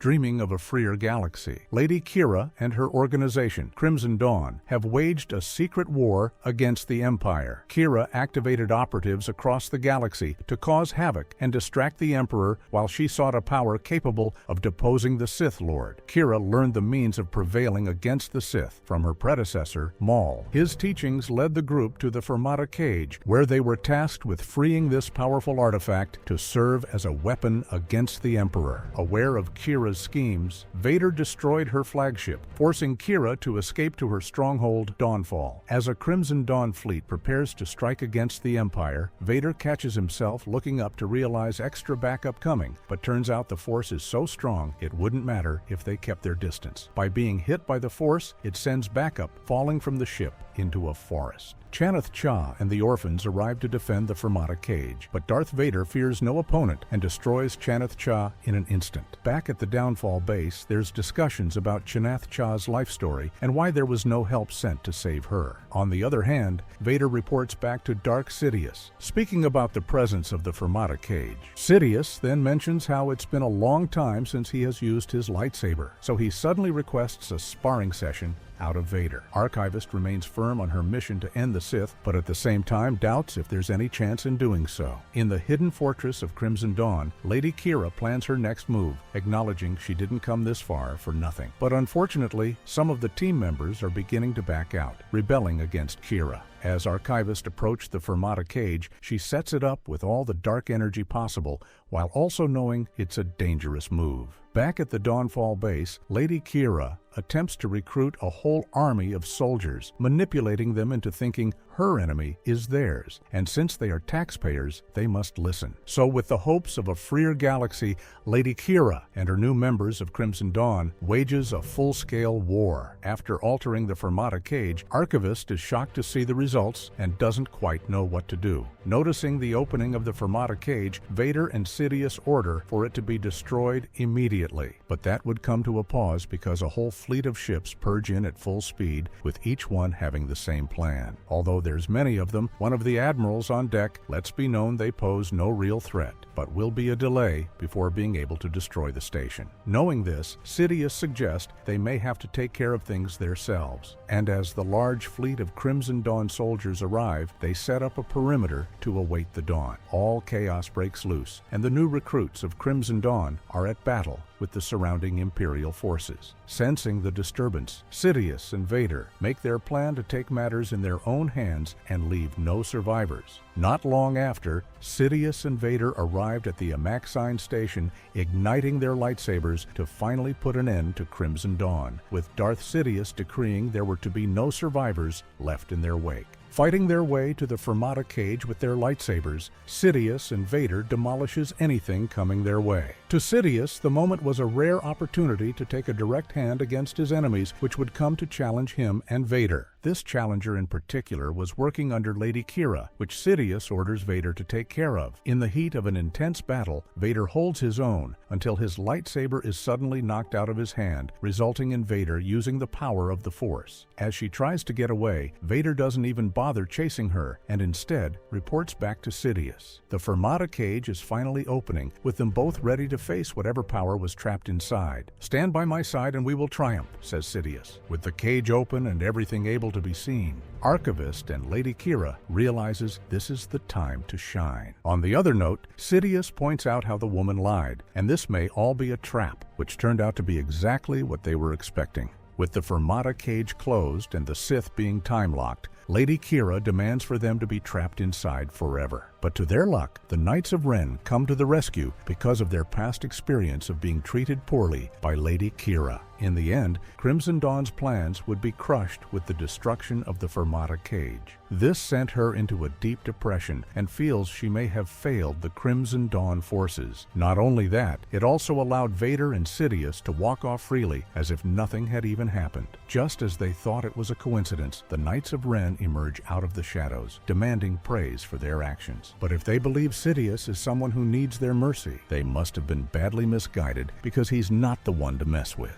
Dreaming of a freer galaxy, Lady Qi'ra and her organization, Crimson Dawn, have waged a secret war against the Empire. Qi'ra activated operatives across the galaxy to cause havoc and distract the Emperor while she sought a power capable of deposing the Sith Lord. Qi'ra learned the means of prevailing against the Sith from her predecessor, Maul. His teachings led the group to the Fermata Cage, where they were tasked with freeing this powerful artifact to serve as a weapon against the Emperor. Aware of Qi'ra's schemes, Vader destroyed her flagship, forcing Qi'ra to escape to her stronghold, Dawnfall. As a Crimson Dawn fleet prepares to strike against the Empire, Vader catches himself looking up to realize extra backup coming, but turns out the Force is so strong it wouldn't matter if they kept their distance. By being hit by the Force, it sends backup falling from the ship into a forest. Chanath Cha and the orphans arrive to defend the Fermata Cage, but Darth Vader fears no opponent and destroys Chanath Cha in an instant. Back at the Downfall base, there's discussions about Chanath Cha's life story and why there was no help sent to save her. On the other hand, Vader reports back to Darth Sidious, speaking about the presence of the Fermata Cage. Sidious then mentions how it's been a long time since he has used his lightsaber, so he suddenly requests a sparring session out of Vader. Archivist remains firm on her mission to end the Sith, but at the same time doubts if there's any chance in doing so. In the hidden fortress of Crimson Dawn, Lady Qi'ra plans her next move, acknowledging she didn't come this far for nothing. But unfortunately, some of the team members are beginning to back out, rebelling against Qi'ra. As Archivist approached the Fermata Cage, she sets it up with all the dark energy possible, while also knowing it's a dangerous move. Back at the Dawnfall base, Lady Qi'ra attempts to recruit a whole army of soldiers, manipulating them into thinking her enemy is theirs, and since they are taxpayers, they must listen. So with the hopes of a freer galaxy, Lady Qi'ra and her new members of Crimson Dawn wages a full-scale war. After altering the Fermata Cage, Archivist is shocked to see the results and doesn't quite know what to do. Noticing the opening of the Fermata Cage, Vader and Sidious order for it to be destroyed immediately. But that would come to a pause because a whole fleet of ships purge in at full speed, with each one having the same plan. Although there's many of them, one of the admirals on deck lets be known they pose no real threat, but will be a delay before being able to destroy the station. Knowing this, Sidious suggests they may have to take care of things themselves, and as the large fleet of Crimson Dawn soldiers arrive, they set up a perimeter to await the dawn. All chaos breaks loose, and the new recruits of Crimson Dawn are at battle with the surrounding Imperial forces. Sensing the disturbance, Sidious and Vader make their plan to take matters in their own hands and leave no survivors. Not long after, Sidious and Vader arrived at the Amaxine station, igniting their lightsabers to finally put an end to Crimson Dawn, with Darth Sidious decreeing there were to be no survivors left in their wake. Fighting their way to the Fermata Cage with their lightsabers, Sidious and Vader demolishes anything coming their way. To Sidious, the moment was a rare opportunity to take a direct hand against his enemies, which would come to challenge him and Vader. This challenger in particular was working under Lady Qi'ra, which Sidious orders Vader to take care of. In the heat of an intense battle, Vader holds his own until his lightsaber is suddenly knocked out of his hand, resulting in Vader using the power of the Force. As she tries to get away, Vader doesn't even bother chasing her and instead reports back to Sidious. The Fermata Cage is finally opening, with them both ready to face whatever power was trapped inside. "Stand by my side and we will triumph," says Sidious. With the cage open and everything able to be seen, Archivist and Lady Qi'ra realizes this is the time to shine. On the other note, Sidious points out how the woman lied, and this may all be a trap, which turned out to be exactly what they were expecting. With the Fermata Cage closed and the Sith being time-locked, Lady Qi'ra demands for them to be trapped inside forever. But to their luck, the Knights of Ren come to the rescue because of their past experience of being treated poorly by Lady Qi'ra. In the end, Crimson Dawn's plans would be crushed with the destruction of the Fermata Cage. This sent her into a deep depression and feels she may have failed the Crimson Dawn forces. Not only that, it also allowed Vader and Sidious to walk off freely as if nothing had even happened. Just as they thought it was a coincidence, the Knights of Ren emerge out of the shadows, demanding praise for their actions. But if they believe Sidious is someone who needs their mercy, they must have been badly misguided, because he's not the one to mess with.